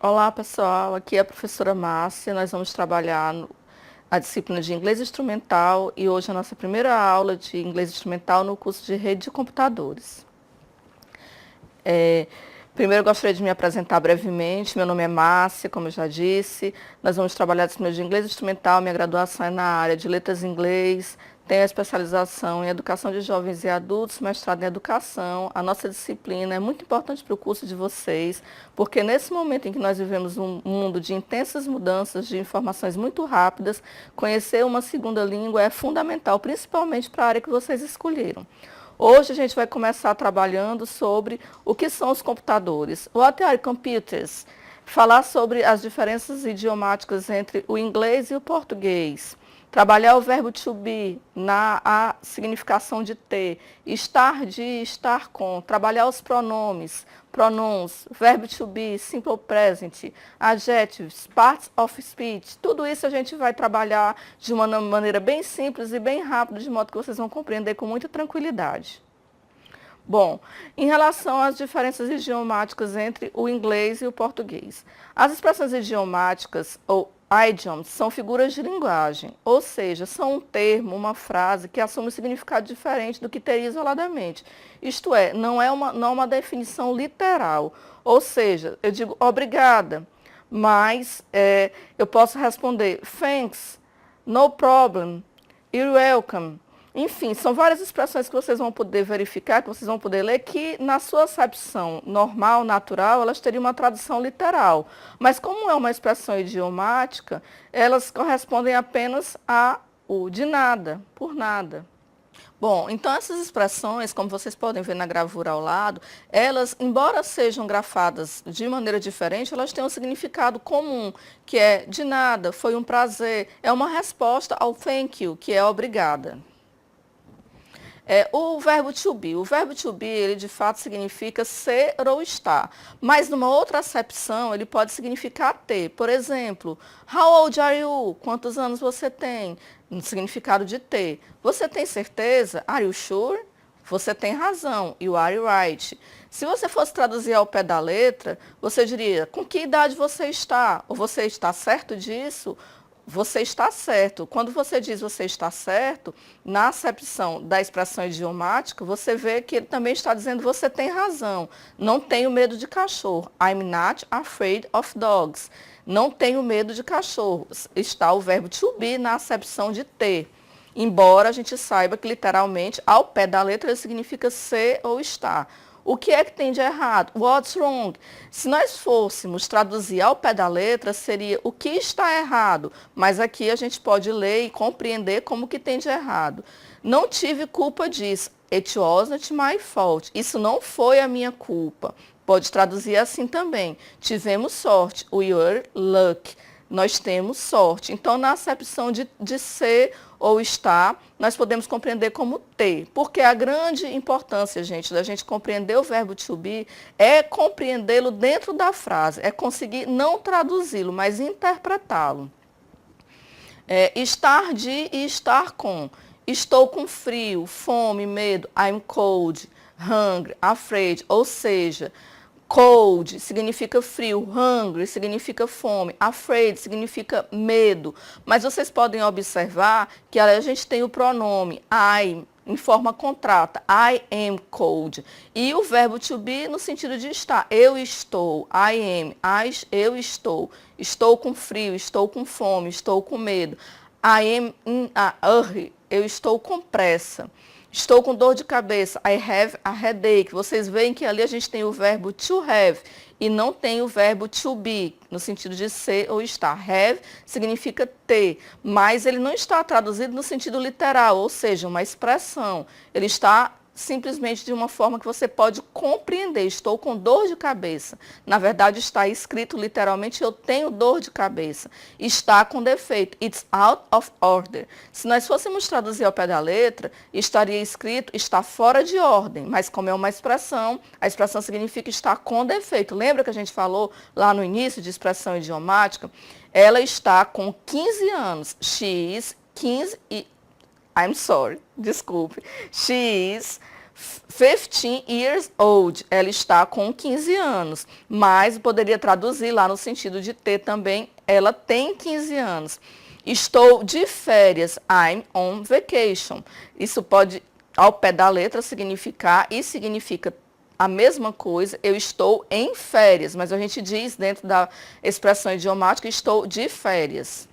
Olá, pessoal. Aqui é a professora Márcia. Nós vamos trabalhar a disciplina de inglês instrumental e hoje é a nossa primeira aula de inglês instrumental no curso de rede de computadores. Primeiro, eu gostaria de me apresentar brevemente. Meu nome é Márcia, como eu já disse. Nós vamos trabalhar a disciplina de inglês instrumental. Minha graduação é na área de letras em inglês. Tenho a especialização em educação de jovens e adultos, mestrado em educação. A nossa disciplina é muito importante para o curso de vocês, porque nesse momento em que nós vivemos um mundo de intensas mudanças, de informações muito rápidas, conhecer uma segunda língua é fundamental, principalmente para a área que vocês escolheram. Hoje a gente vai começar trabalhando sobre o que são os computadores. What are computers? Falar sobre as diferenças idiomáticas entre o inglês e o português. Trabalhar o verbo to be na significação de ter, estar de, estar com. Trabalhar os pronomes, pronouns, verbo to be, simple present, adjectives, parts of speech. Tudo isso a gente vai trabalhar de uma maneira bem simples e bem rápida, de modo que vocês vão compreender com muita tranquilidade. Bom, em relação às diferenças idiomáticas entre o inglês e o português. As expressões idiomáticas, ou idioms, são figuras de linguagem, ou seja, são um termo, uma frase que assume um significado diferente do que teria isoladamente. Isto é, não é uma definição literal, ou seja, eu digo obrigada, mas eu posso responder thanks, no problem, you're welcome. Enfim, são várias expressões que vocês vão poder verificar, que vocês vão poder ler, que na sua acepção normal, natural, elas teriam uma tradução literal. Mas como é uma expressão idiomática, elas correspondem apenas a o de nada, por nada. Bom, então essas expressões, como vocês podem ver na gravura ao lado, elas, embora sejam grafadas de maneira diferente, elas têm um significado comum, que é de nada, foi um prazer, é uma resposta ao thank you, que é obrigada. O verbo to be. O verbo to be, ele de fato significa ser ou estar. Mas numa outra acepção, ele pode significar ter. Por exemplo, how old are you? Quantos anos você tem? No significado de ter. Você tem certeza? Are you sure? Você tem razão. You are right. Se você fosse traduzir ao pé da letra, você diria, com que idade você está? Ou você está certo disso? Você está certo. Quando você diz você está certo, na acepção da expressão idiomática, você vê que ele também está dizendo você tem razão. Não tenho medo de cachorro. I'm not afraid of dogs. Não tenho medo de cachorros. Está o verbo to be na acepção de ter. Embora a gente saiba que literalmente, ao pé da letra, ele significa ser ou estar. O que é que tem de errado? What's wrong? Se nós fôssemos traduzir ao pé da letra, seria o que está errado. Mas aqui a gente pode ler e compreender como que tem de errado. Não tive culpa disso. It wasn't my fault. Isso não foi a minha culpa. Pode traduzir assim também. Tivemos sorte. We were lucky. Nós temos sorte. Então, na acepção de ser ou estar, nós podemos compreender como ter. Porque a grande importância, gente, da gente compreender o verbo to be é compreendê-lo dentro da frase, é conseguir não traduzi-lo, mas interpretá-lo. Estar de e estar com. Estou com frio, fome, medo. I'm cold, hungry, afraid. Ou seja, cold significa frio, hungry significa fome, afraid significa medo. Mas vocês podem observar que a gente tem o pronome I em forma contrata, I am cold. E o verbo to be no sentido de estar, eu estou, I am, eu estou com frio, estou com fome, estou com medo. I am in a hurry, eu estou com pressa. Estou com dor de cabeça. I have a headache. Vocês veem que ali a gente tem o verbo to have e não tem o verbo to be, no sentido de ser ou estar. Have significa ter, mas ele não está traduzido no sentido literal, ou seja, uma expressão. Ele está simplesmente de uma forma que você pode compreender. Estou com dor de cabeça. Na verdade, está escrito literalmente, eu tenho dor de cabeça. Está com defeito. It's out of order. Se nós fôssemos traduzir ao pé da letra, estaria escrito está fora de ordem. Mas como é uma expressão, a expressão significa estar com defeito. Lembra que a gente falou lá no início de expressão idiomática? Ela está com 15 anos. She is 15 e... I'm sorry, desculpe. She is 15 years old, ela está com 15 anos, mas poderia traduzir lá no sentido de ter também, ela tem 15 anos. Estou de férias, I'm on vacation. Isso pode, ao pé da letra, significar e significa a mesma coisa, eu estou em férias, mas a gente diz dentro da expressão idiomática, estou de férias.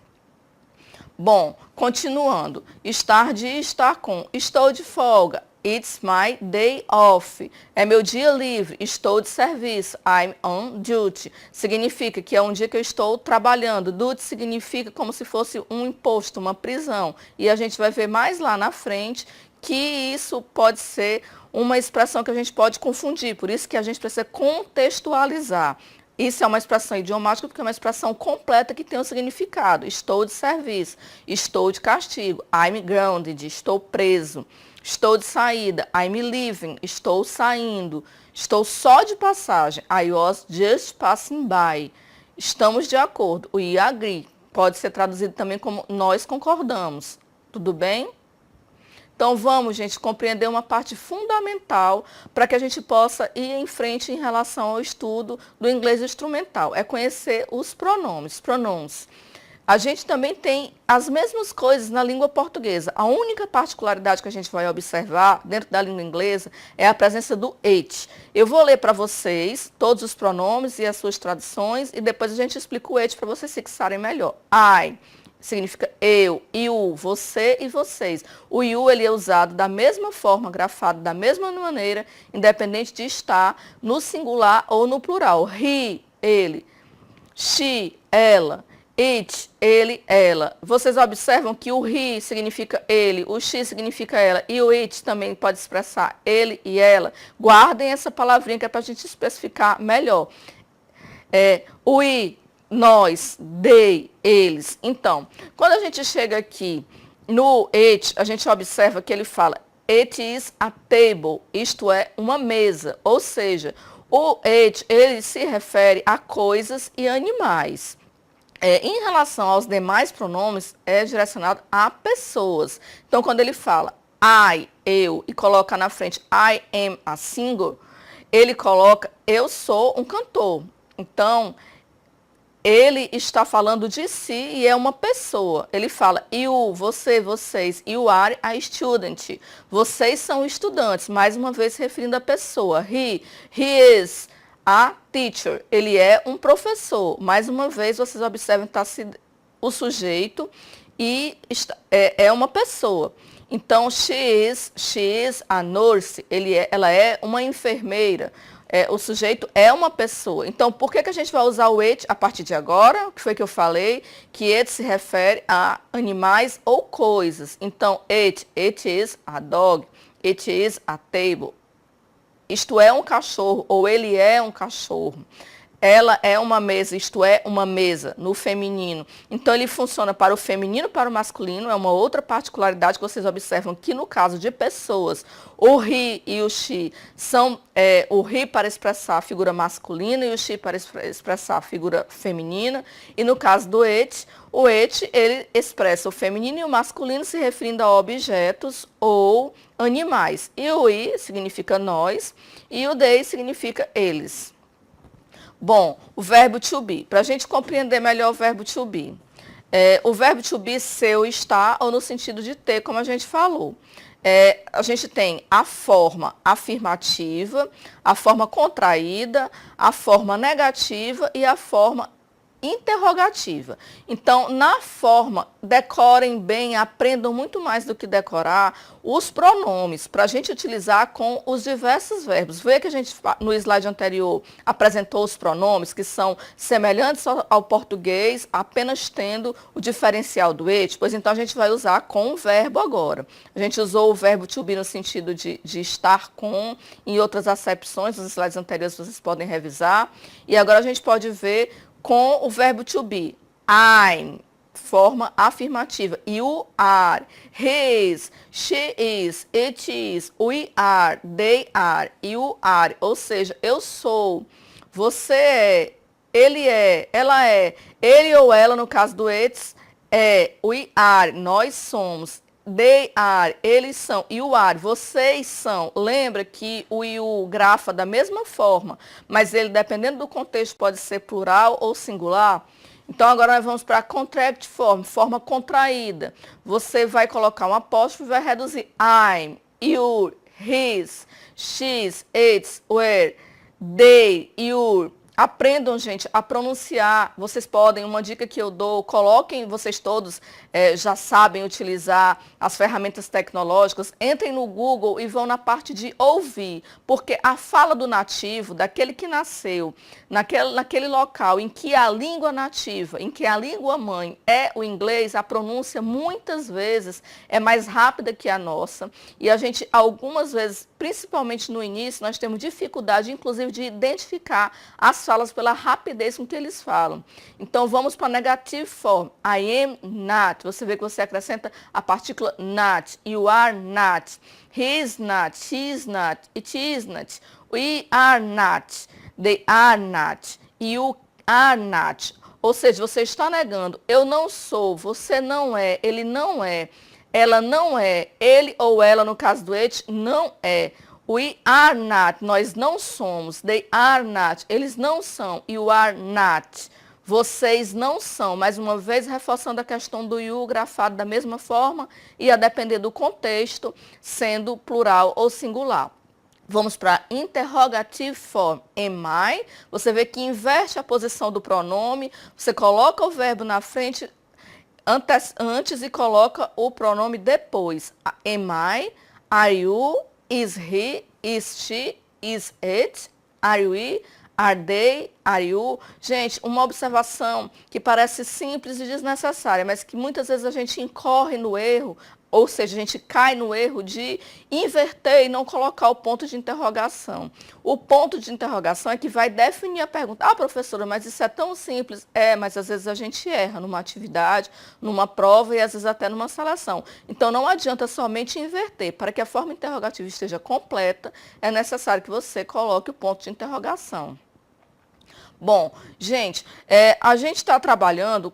Bom, continuando, estar de estar com, estou de folga, it's my day off, é meu dia livre, estou de serviço, I'm on duty, significa que é um dia que eu estou trabalhando, duty significa como se fosse um imposto, uma prisão, e a gente vai ver mais lá na frente que isso pode ser uma expressão que a gente pode confundir, por isso que a gente precisa contextualizar. Isso é uma expressão idiomática porque é uma expressão completa que tem um significado. Estou de serviço, estou de castigo, I'm grounded, estou preso. Estou de saída, I'm leaving, estou saindo. Estou só de passagem, I was just passing by. Estamos de acordo, we agree. Pode ser traduzido também como nós concordamos. Tudo bem? Então vamos, gente, compreender uma parte fundamental para que a gente possa ir em frente em relação ao estudo do inglês instrumental. É conhecer os pronomes, pronouns. A gente também tem as mesmas coisas na língua portuguesa. A única particularidade que a gente vai observar dentro da língua inglesa é a presença do it. Eu vou ler para vocês todos os pronomes e as suas traduções e depois a gente explica o it para vocês fixarem melhor. I significa eu, you, você e vocês. O you ele é usado da mesma forma, grafado da mesma maneira, independente de estar no singular ou no plural. He, ele. She, ela. It, ele, ela. Vocês observam que o he significa ele, o she significa ela e o it também pode expressar ele e ela. Guardem essa palavrinha que é para a gente especificar melhor. We, nós, they, eles. Então, quando a gente chega aqui no it, a gente observa que ele fala it is a table, isto é, uma mesa. Ou seja, o it, ele se refere a coisas e animais. Em relação aos demais pronomes, é direcionado a pessoas. Então, quando ele fala I, eu, e coloca na frente I am a singer, ele coloca eu sou um cantor. Então, ele está falando de si e é uma pessoa. Ele fala, you, você, vocês, you are a student. Vocês são estudantes, mais uma vez se referindo à pessoa. He is a teacher. Ele é um professor. Mais uma vez, vocês observam que está o sujeito e é uma pessoa. Então, she is a nurse. Ela é uma enfermeira. O sujeito é uma pessoa. Então, por que a gente vai usar o it a partir de agora? O que foi que eu falei? Que it se refere a animais ou coisas. Então, it is a dog, it is a table. Isto é um cachorro, ou ele é um cachorro. Ela é uma mesa, isto é, uma mesa, no feminino. Então, ele funciona para o feminino e para o masculino. É uma outra particularidade que vocês observam que, no caso de pessoas, o he e o she são o he para expressar a figura masculina e o she para expressar a figura feminina. E, no caso do it, o it, ele expressa o feminino e o masculino se referindo a objetos ou animais. E o I significa nós e o they significa eles. Bom, o verbo to be. Para a gente compreender melhor o verbo to be. O verbo to be, ser ou estar, ou no sentido de ter, como a gente falou. A gente tem a forma afirmativa, a forma contraída, a forma negativa e a forma interrogativa. Então, na forma, decorem bem, aprendam muito mais do que decorar os pronomes, para a gente utilizar com os diversos verbos. Vê que a gente, no slide anterior, apresentou os pronomes que são semelhantes ao português, apenas tendo o diferencial do it, pois então a gente vai usar com o verbo agora. A gente usou o verbo to be no sentido de estar com, em outras acepções, nos slides anteriores vocês podem revisar, e agora a gente pode ver com o verbo to be. I'm, forma afirmativa. You are, he is, she is, it is, we are, they are, you are. Ou seja, eu sou, você é, ela é, ele ou ela, no caso do it's, we are, nós somos. They are, eles são. You are, vocês são. Lembra que o you grafa da mesma forma, mas ele, dependendo do contexto, pode ser plural ou singular. Então, agora nós vamos para a contract form, forma contraída. Você vai colocar um apóstrofo e vai reduzir. I'm, you, his, she's, its, were, they, your. Aprendam, gente, a pronunciar. Vocês podem, uma dica que eu dou, coloquem, vocês todos já sabem utilizar as ferramentas tecnológicas, entrem no Google e vão na parte de ouvir, porque a fala do nativo, daquele que nasceu naquele local em que a língua nativa, em que a língua mãe é o inglês, a pronúncia muitas vezes é mais rápida que a nossa, e a gente, algumas vezes, principalmente no início, nós temos dificuldade, inclusive, de identificar as falas pela rapidez com que eles falam. Então, vamos para a negative form. I am not. Você vê que você acrescenta a partícula not. You are not. He is not. She is not. It is not. We are not. They are not. You are not. Ou seja, você está negando. Eu não sou. Você não é. Ele não é. Ela não é. Ele ou ela, no caso do it, não é. We are not, nós não somos. They are not, eles não são. You are not, vocês não são. Mais uma vez, reforçando a questão do you grafado da mesma forma e a depender do contexto, sendo plural ou singular. Vamos para interrogative form. Am I? Você vê que inverte a posição do pronome, você coloca o verbo na frente antes e coloca o pronome depois. Am I? Are you? Is he? Is she? Is it? Are we? Are they? Are you? Gente, uma observação que parece simples e desnecessária, mas que muitas vezes a gente incorre no erro, ou seja, a gente cai no erro de inverter e não colocar o ponto de interrogação. O ponto de interrogação é que vai definir a pergunta. Ah, professora, mas isso é tão simples. É, mas às vezes a gente erra numa atividade, numa prova e às vezes até numa seleção. Então não adianta somente inverter. Para que a forma interrogativa esteja completa, é necessário que você coloque o ponto de interrogação. Bom, gente, a gente está trabalhando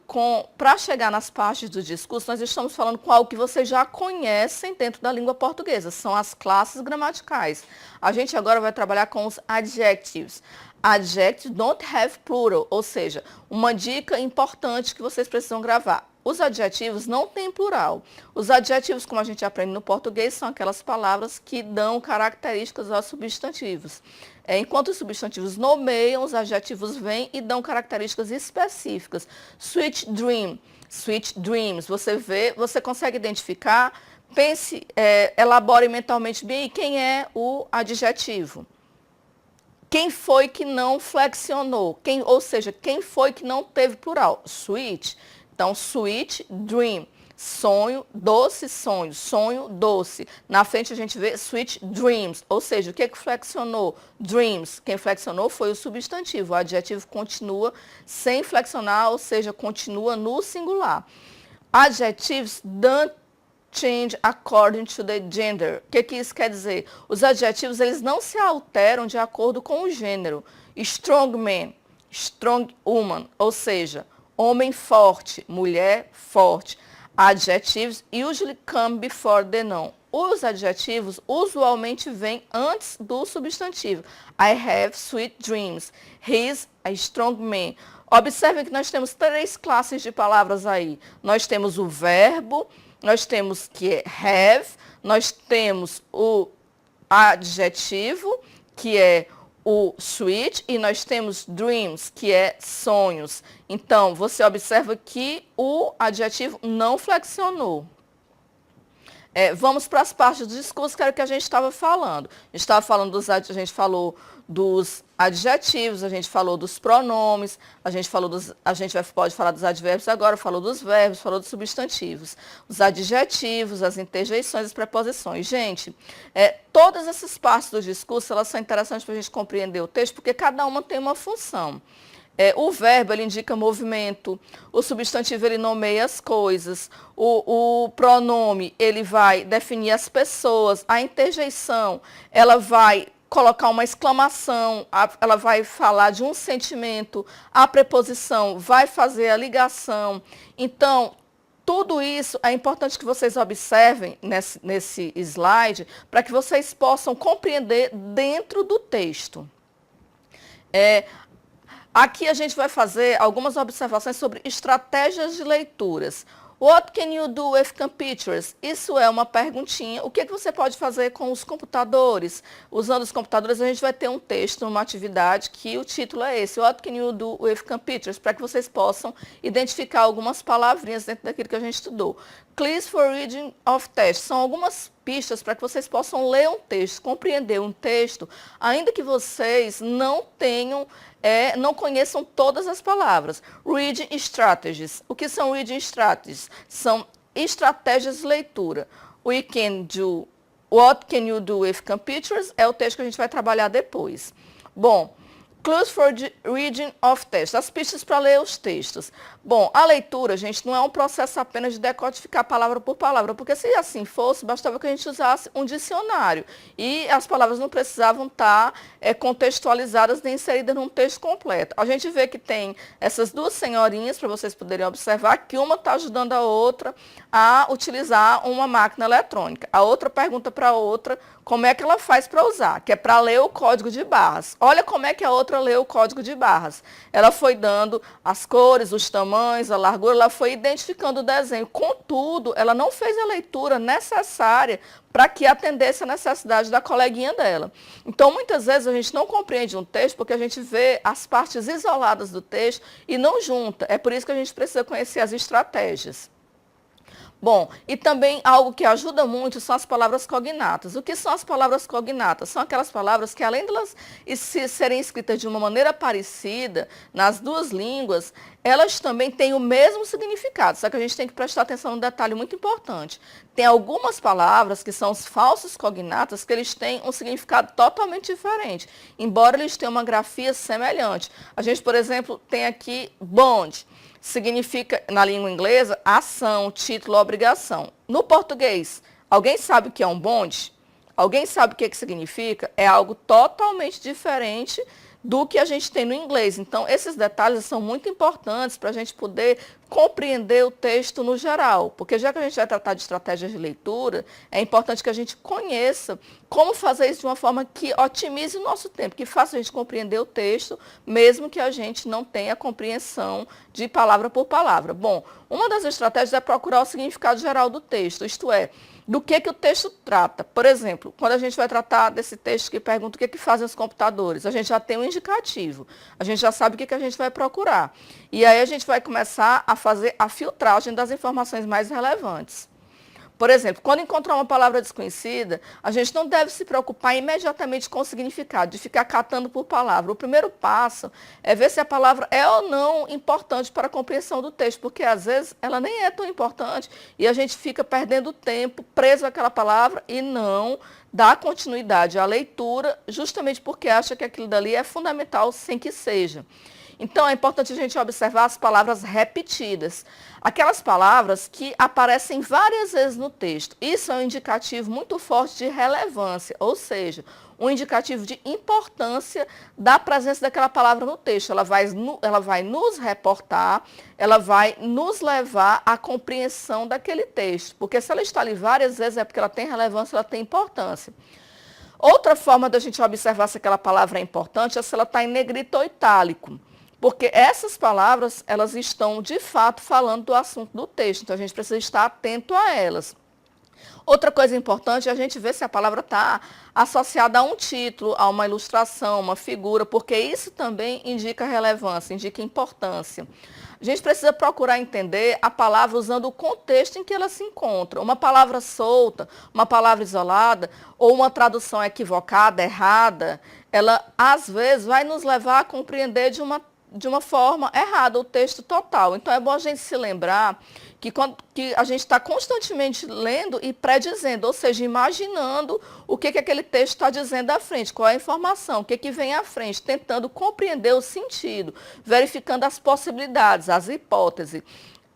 para chegar nas partes do discurso, nós estamos falando com algo que vocês já conhecem dentro da língua portuguesa, são as classes gramaticais. A gente agora vai trabalhar com os adjectives. Adjectives don't have plural, ou seja, uma dica importante que vocês precisam gravar. Os adjetivos não têm plural. Os adjetivos, como a gente aprende no português, são aquelas palavras que dão características aos substantivos. Enquanto os substantivos nomeiam, os adjetivos vêm e dão características específicas. Sweet dream, sweet dreams. Você consegue identificar, pense, elabore mentalmente bem quem é o adjetivo. Quem foi que não flexionou? Ou seja, quem foi que não teve plural? Sweet. Então, sweet dream, sonho, doce sonho, sonho doce. Na frente a gente vê sweet dreams, ou seja, o que flexionou? Dreams. Quem flexionou foi o substantivo. O adjetivo continua sem flexionar, ou seja, continua no singular. Adjectives don't change according to the gender. O que isso quer dizer? Os adjetivos eles não se alteram de acordo com o gênero. Strong man, strong woman, ou seja, homem forte, mulher forte. Adjectives usually come before the noun. Os adjetivos usualmente vêm antes do substantivo. I have sweet dreams. He's a strong man. Observem que nós temos 3 classes de palavras aí. Nós temos o verbo, nós temos que é have, nós temos o adjetivo, que é o sweet, e nós temos dreams, que é sonhos. Então, você observa que o adjetivo não flexionou. Vamos para as partes do discurso, que era o que a gente estava falando. A gente falou dos adjetivos, a gente falou dos pronomes, pode falar dos advérbios agora, falou dos verbos, falou dos substantivos, os adjetivos, as interjeições, as preposições. Gente, todas essas partes do discurso, elas são interessantes para a gente compreender o texto, porque cada uma tem uma função. O verbo, ele indica movimento, o substantivo, ele nomeia as coisas, o pronome, ele vai definir as pessoas, a interjeição, ela vai colocar uma exclamação, ela vai falar de um sentimento, a preposição vai fazer a ligação. Então, tudo isso é importante que vocês observem nesse slide para que vocês possam compreender dentro do texto. Aqui a gente vai fazer algumas observações sobre estratégias de leituras. What can you do with computers? Isso é uma perguntinha. O que você pode fazer com os computadores? Usando os computadores, a gente vai ter um texto, uma atividade, que o título é esse. What can you do with computers? Para que vocês possam identificar algumas palavrinhas dentro daquilo que a gente estudou. Clues for reading of text. São algumas pistas para que vocês possam ler um texto, compreender um texto, ainda que vocês não tenham não conheçam todas as palavras. Reading strategies. O que são reading strategies? São estratégias de leitura. What can you do with computers? É o texto que a gente vai trabalhar depois. Bom, clues for reading of text. As pistas para ler os textos. Bom, a leitura, gente, não é um processo apenas de decodificar palavra por palavra, porque se assim fosse, bastava que a gente usasse um dicionário. E as palavras não precisavam estar contextualizadas nem inseridas num texto completo. A gente vê que tem essas duas senhorinhas, para vocês poderem observar, que uma está ajudando a outra a utilizar uma máquina eletrônica. A outra pergunta para a outra como é que ela faz para usar, que é para ler o código de barras. Olha como é que a outra lê o código de barras. Ela foi dando as cores, os tamanhos, a largura, ela foi identificando o desenho. Contudo, ela não fez a leitura necessária para que atendesse a necessidade da coleguinha dela. Então, muitas vezes a gente não compreende um texto porque a gente vê as partes isoladas do texto e não junta. É por isso que a gente precisa conhecer as estratégias. Bom, e também algo que ajuda muito são as palavras cognatas. O que são as palavras cognatas? São aquelas palavras que, além de elas serem escritas de uma maneira parecida nas duas línguas, elas também têm o mesmo significado. Só que a gente tem que prestar atenção num detalhe muito importante. Tem algumas palavras que são os falsos cognatas que eles têm um significado totalmente diferente, embora eles tenham uma grafia semelhante. A gente, por exemplo, tem aqui bond. Significa, na língua inglesa, ação, título, obrigação. No português, alguém sabe o que é um bond? Alguém sabe o que significa? É algo totalmente diferente do que a gente tem no inglês. Então, esses detalhes são muito importantes para a gente poder compreender o texto no geral, porque já que a gente vai tratar de estratégias de leitura, é importante que a gente conheça como fazer isso de uma forma que otimize o nosso tempo, que faça a gente compreender o texto, mesmo que a gente não tenha compreensão de palavra por palavra. Bom, uma das estratégias é procurar o significado geral do texto, isto é, do que o texto trata. Por exemplo, quando a gente vai tratar desse texto que pergunta o que fazem os computadores, a gente já tem um indicativo, a gente já sabe o que a gente vai procurar. E aí a gente vai começar a fazer a filtragem das informações mais relevantes. Por exemplo, quando encontrar uma palavra desconhecida, a gente não deve se preocupar imediatamente com o significado, de ficar catando por palavra. O primeiro passo é ver se a palavra é ou não importante para a compreensão do texto, porque às vezes ela nem é tão importante e a gente fica perdendo tempo preso àquela palavra e não dá continuidade à leitura, justamente porque acha que aquilo dali é fundamental sem que seja. Então, é importante a gente observar as palavras repetidas. Aquelas palavras que aparecem várias vezes no texto. Isso é um indicativo muito forte de relevância, ou seja, um indicativo de importância da presença daquela palavra no texto. Ela vai nos reportar, ela vai nos levar à compreensão daquele texto. Porque se ela está ali várias vezes é porque ela tem relevância, ela tem importância. Outra forma da gente observar se aquela palavra é importante é se ela está em negrito ou itálico. Porque essas palavras, elas estão, de fato, falando do assunto do texto. Então, a gente precisa estar atento a elas. Outra coisa importante é a gente ver se a palavra está associada a um título, a uma ilustração, uma figura, porque isso também indica relevância, indica importância. A gente precisa procurar entender a palavra usando o contexto em que ela se encontra. Uma palavra solta, uma palavra isolada, ou uma tradução equivocada, errada, ela, às vezes, vai nos levar a compreender de uma forma errada o texto total. Então, é bom a gente se lembrar que a gente está constantemente lendo e predizendo, ou seja, imaginando o que aquele texto está dizendo à frente, qual é a informação, o que vem à frente, tentando compreender o sentido, verificando as possibilidades, as hipóteses.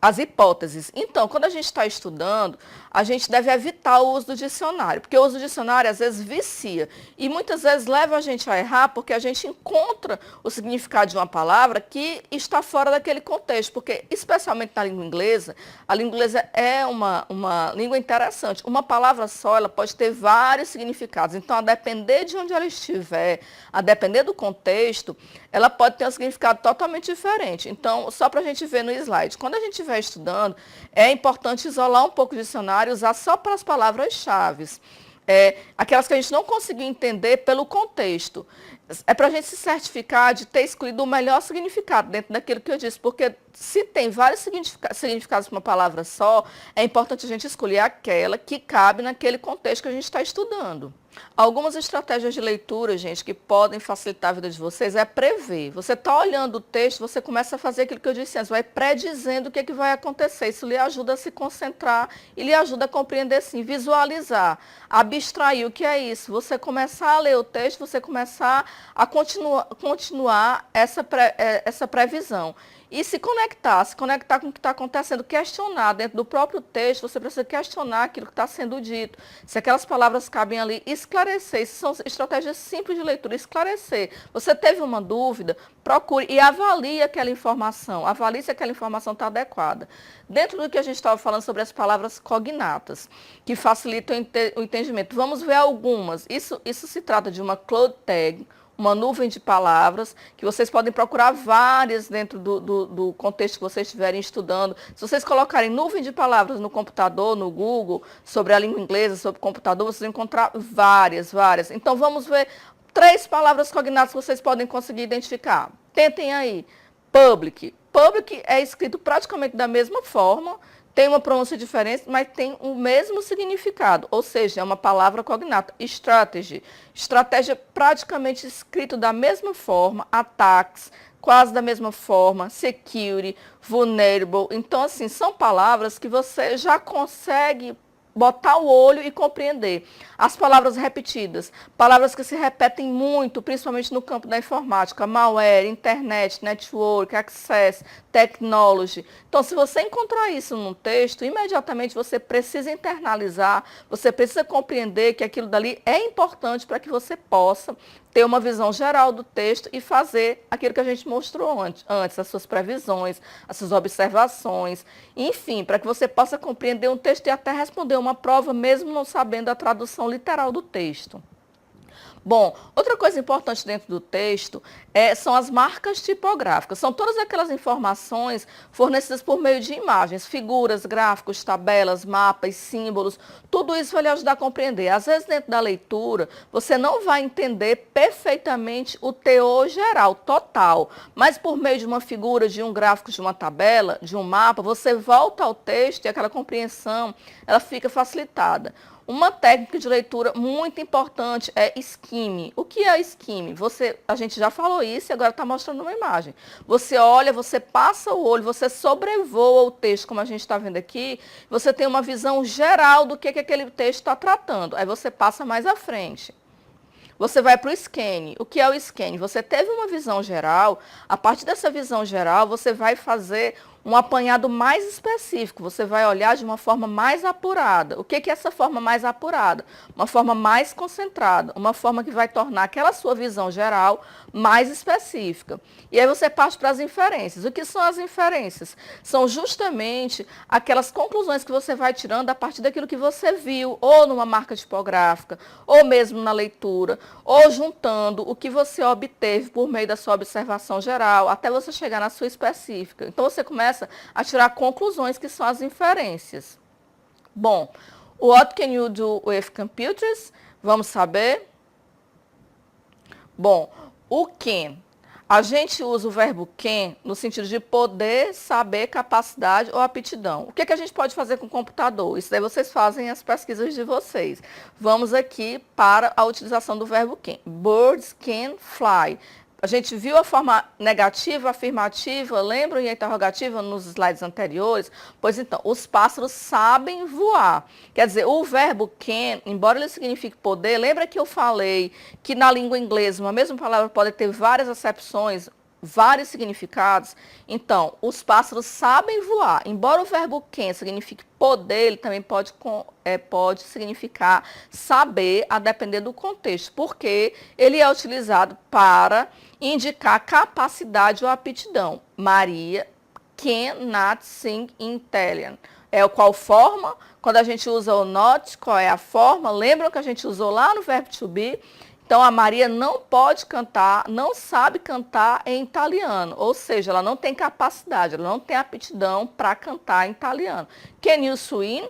As hipóteses. Então, quando a gente está estudando, a gente deve evitar o uso do dicionário, porque o uso do dicionário às vezes vicia e muitas vezes leva a gente a errar porque a gente encontra o significado de uma palavra que está fora daquele contexto, porque especialmente na língua inglesa, a língua inglesa é uma língua interessante. Uma palavra só, ela pode ter vários significados. Então, a depender de onde ela estiver, a depender do contexto, ela pode ter um significado totalmente diferente. Então, só para a gente ver no slide, quando a gente estiver estudando, é importante isolar um pouco o dicionário e usar só para as palavras-chave. Aquelas que a gente não conseguiu entender pelo contexto. É para a gente se certificar de ter escolhido o melhor significado dentro daquilo que eu disse, porque se tem vários significados para uma palavra só, é importante a gente escolher aquela que cabe naquele contexto que a gente está estudando. Algumas estratégias de leitura, gente, que podem facilitar a vida de vocês é prever. Você está olhando o texto, você começa a fazer aquilo que eu disse antes, vai predizendo o que, é que vai acontecer. Isso lhe ajuda a se concentrar e lhe ajuda a compreender, sim, visualizar, abstrair o que é isso. Você começar a ler o texto, você começar a continuar essa previsão. E se conectar com o que está acontecendo, questionar dentro do próprio texto, você precisa questionar aquilo que está sendo dito. Se aquelas palavras cabem ali, esclarecer. Isso são estratégias simples de leitura, esclarecer. Você teve uma dúvida, procure e avalie aquela informação. Avalie se aquela informação está adequada. Dentro do que a gente estava falando sobre as palavras cognatas, que facilitam o entendimento. Vamos ver algumas. Isso se trata de uma cloud tag, uma nuvem de palavras, que vocês podem procurar várias dentro do contexto que vocês estiverem estudando. Se vocês colocarem nuvem de palavras no computador, no Google, sobre a língua inglesa, sobre o computador, vocês vão encontrar várias. Então, vamos ver 3 palavras cognatas que vocês podem conseguir identificar. Tentem aí. Public. Public é escrito praticamente da mesma forma, tem uma pronúncia diferente, mas tem o mesmo significado, ou seja, é uma palavra cognata. Strategy. Estratégia praticamente escrito da mesma forma. Attacks, quase da mesma forma. Security, vulnerable. Então, assim, são palavras que você já consegue botar o olho e compreender. As palavras repetidas, palavras que se repetem muito, principalmente no campo da informática, malware, internet, network, access, technology. Então, se você encontrar isso num texto, imediatamente você precisa internalizar, você precisa compreender que aquilo dali é importante para que você possa ter uma visão geral do texto e fazer aquilo que a gente mostrou antes, as suas previsões, as suas observações, enfim, para que você possa compreender um texto e até responder uma prova, mesmo não sabendo a tradução literal do texto. Bom, outra coisa importante dentro do texto são as marcas tipográficas. São todas aquelas informações fornecidas por meio de imagens, figuras, gráficos, tabelas, mapas, símbolos. Tudo isso vai lhe ajudar a compreender. Às vezes, dentro da leitura, você não vai entender perfeitamente o teor geral, total. Mas por meio de uma figura, de um gráfico, de uma tabela, de um mapa, você volta ao texto e aquela compreensão, ela fica facilitada. Uma técnica de leitura muito importante é skimming. O que é skimming? A gente já falou isso e agora está mostrando uma imagem. Você olha, você passa o olho, você sobrevoa o texto, como a gente está vendo aqui, você tem uma visão geral do que aquele texto está tratando. Aí você passa mais à frente. Você vai para o scanning. O que é o scanning? Você teve uma visão geral, a partir dessa visão geral, você vai fazer um apanhado mais específico, você vai olhar de uma forma mais apurada. O que é essa forma mais apurada? Uma forma mais concentrada, uma forma que vai tornar aquela sua visão geral mais específica. E aí você parte para as inferências. O que são as inferências? São justamente aquelas conclusões que você vai tirando a partir daquilo que você viu, ou numa marca tipográfica, ou mesmo na leitura, ou juntando o que você obteve por meio da sua observação geral, até você chegar na sua específica. Então você começa a tirar conclusões que são as inferências. Bom, what can you do with computers? Vamos saber? Bom, o can. A gente usa o verbo can no sentido de poder, saber, capacidade ou aptidão. O que a gente pode fazer com o computador? Isso daí vocês fazem as pesquisas de vocês. Vamos aqui para a utilização do verbo can. Birds can fly. A gente viu a forma negativa, afirmativa, lembram e a interrogativa nos slides anteriores? Pois então, os pássaros sabem voar. Quer dizer, o verbo can, embora ele signifique poder, lembra que eu falei que na língua inglesa uma mesma palavra pode ter várias acepções? vários significados. Então, os pássaros sabem voar. Embora o verbo can signifique poder, ele também pode significar saber, a depender do contexto, porque ele é utilizado para indicar capacidade ou aptidão. Maria cannot sing in Italian. Qual forma? Quando a gente usa o not, qual é a forma? Lembram que a gente usou lá no verbo to be? Então, a Maria não pode cantar, não sabe cantar em italiano, ou seja, ela não tem capacidade, ela não tem aptidão para cantar em italiano. Can you swim?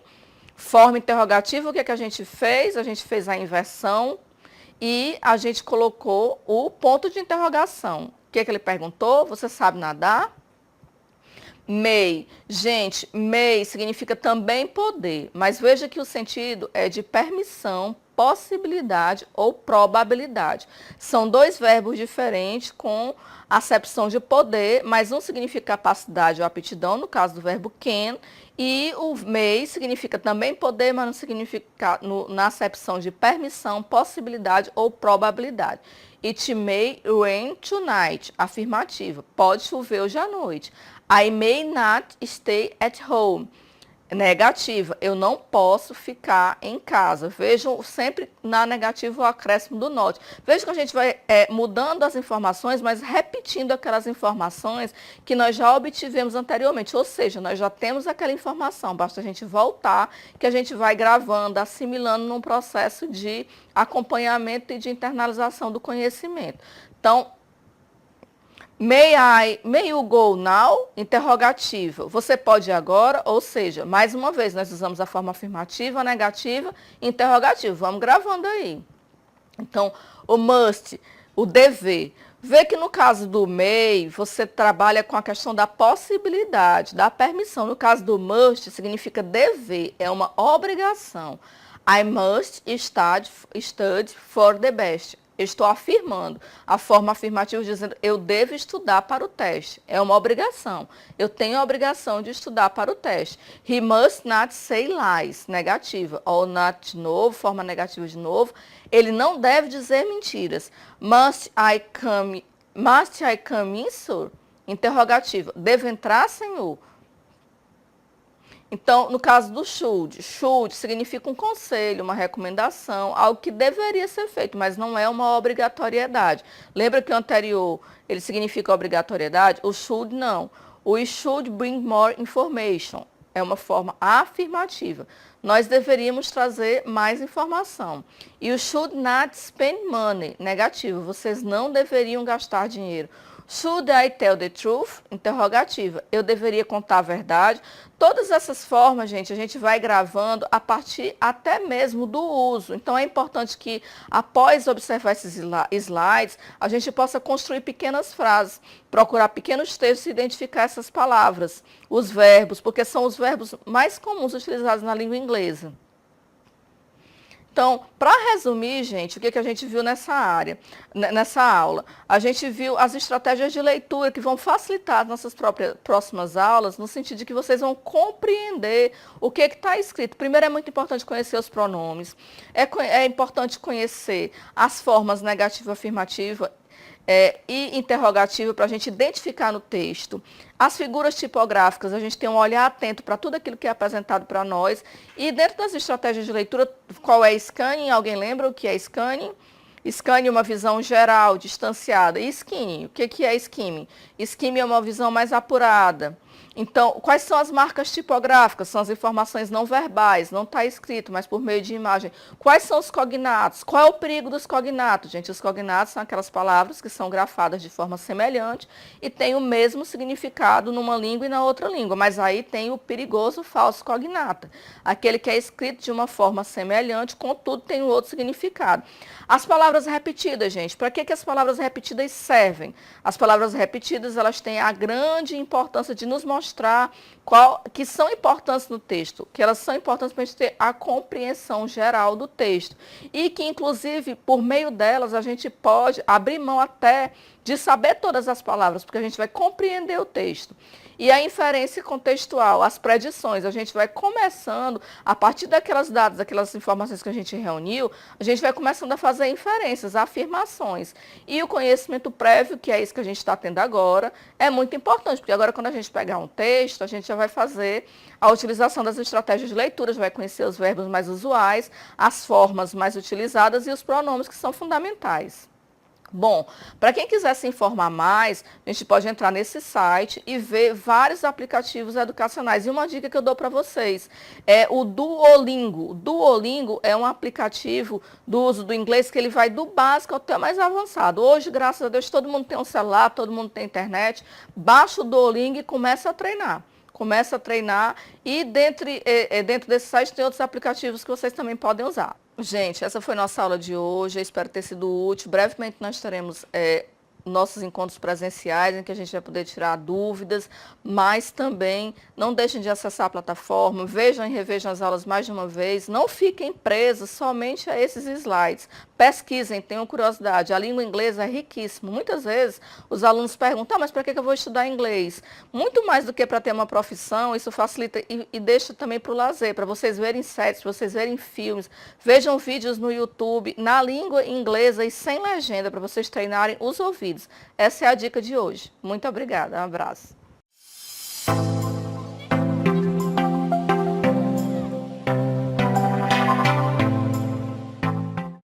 Forma interrogativa, o que, é que a gente fez? A gente fez a inversão e a gente colocou o ponto de interrogação. O que, é que ele perguntou? Você sabe nadar? May. Gente, may significa também poder, mas veja que o sentido é de permissão, possibilidade ou probabilidade. São dois verbos diferentes com acepção de poder, mas um significa capacidade ou aptidão, no caso do verbo can, e o may significa também poder, mas não significa na acepção de permissão, possibilidade ou probabilidade. It may rain tonight. Afirmativa. Pode chover hoje à noite. I may not stay at home. Negativa. Eu não posso ficar em casa. Vejam sempre na negativa o acréscimo do not. Vejam que a gente vai mudando as informações, mas repetindo aquelas informações que nós já obtivemos anteriormente. Ou seja, nós já temos aquela informação. Basta a gente voltar, que a gente vai gravando, assimilando num processo de acompanhamento e de internalização do conhecimento. Então, may you go now? Interrogativa. Você pode ir agora? Ou seja, mais uma vez, nós usamos a forma afirmativa, negativa, interrogativa. Vamos gravando aí. Então, o must, o dever. Vê que no caso do may, você trabalha com a questão da possibilidade, da permissão. No caso do must, significa dever, é uma obrigação. I must study for the best. Eu estou afirmando. A forma afirmativa dizendo eu devo estudar para o teste. É uma obrigação. Eu tenho a obrigação de estudar para o teste. He must not say lies. Negativa. Or not de novo, forma negativa de novo. Ele não deve dizer mentiras. Must I come in, sir? Interrogativa. Devo entrar, senhor? Então, no caso do should significa um conselho, uma recomendação, algo que deveria ser feito, mas não é uma obrigatoriedade. Lembra que o anterior, ele significa obrigatoriedade? O should não. O should bring more information. É uma forma afirmativa. Nós deveríamos trazer mais informação. E o should not spend money, negativo. Vocês não deveriam gastar dinheiro. Should I tell the truth? Interrogativa. Eu deveria contar a verdade? Todas essas formas, gente, a gente vai gravando a partir até mesmo do uso. Então, é importante que, após observar esses slides, a gente possa construir pequenas frases, procurar pequenos textos e identificar essas palavras, os verbos, porque são os verbos mais comuns utilizados na língua inglesa. Então, para resumir, gente, o que a gente viu nessa aula? A gente viu as estratégias de leitura que vão facilitar as nossas próximas aulas, no sentido de que vocês vão compreender o que está escrito. Primeiro, é muito importante conhecer os pronomes, é importante conhecer as formas negativa, afirmativa, e interrogativa para a gente identificar no texto. As figuras tipográficas, a gente tem um olhar atento para tudo aquilo que é apresentado para nós. E dentro das estratégias de leitura, qual é scanning? Alguém lembra o que é scanning? Scanning é uma visão geral, distanciada. E skimming? O que é skimming? Skimming é uma visão mais apurada. Então, quais são as marcas tipográficas? São as informações não verbais, não está escrito, mas por meio de imagem. Quais são os cognatos? Qual é o perigo dos cognatos? Gente, os cognatos são aquelas palavras que são grafadas de forma semelhante e têm o mesmo significado numa língua e na outra língua, mas aí tem o perigoso falso cognata, aquele que é escrito de uma forma semelhante, contudo tem um outro significado. As palavras repetidas, gente, para que as palavras repetidas servem? As palavras repetidas, elas têm a grande importância de nos mostrar que são importantes no texto, que elas são importantes para a gente ter a compreensão geral do texto e que, inclusive, por meio delas, a gente pode abrir mão até de saber todas as palavras, porque a gente vai compreender o texto. E a inferência contextual, as predições, a gente vai começando, a partir daquelas dados, daquelas informações que a gente reuniu, a gente vai começando a fazer inferências, afirmações. E o conhecimento prévio, que é isso que a gente está tendo agora, é muito importante, porque agora quando a gente pegar um texto, a gente já vai fazer a utilização das estratégias de leitura, já vai conhecer os verbos mais usuais, as formas mais utilizadas e os pronomes que são fundamentais. Bom, para quem quiser se informar mais, a gente pode entrar nesse site e ver vários aplicativos educacionais. E uma dica que eu dou para vocês é o Duolingo. O Duolingo é um aplicativo do uso do inglês que ele vai do básico até o mais avançado. Hoje, graças a Deus, todo mundo tem um celular, todo mundo tem internet. Baixa o Duolingo e começa a treinar. Começa a treinar e dentro desse site tem outros aplicativos que vocês também podem usar. Gente, essa foi nossa aula de hoje, eu espero ter sido útil. Brevemente nós teremos nossos encontros presenciais, em que a gente vai poder tirar dúvidas, mas também não deixem de acessar a plataforma, vejam e revejam as aulas mais de uma vez, não fiquem presos somente a esses slides. Pesquisem, tenham curiosidade, a língua inglesa é riquíssima. Muitas vezes os alunos perguntam, mas para que eu vou estudar inglês? Muito mais do que para ter uma profissão, isso facilita e deixa também para o lazer, para vocês verem séries, para vocês verem filmes, vejam vídeos no YouTube na língua inglesa e sem legenda, para vocês treinarem os ouvidos. Essa é a dica de hoje. Muito obrigada. Um abraço.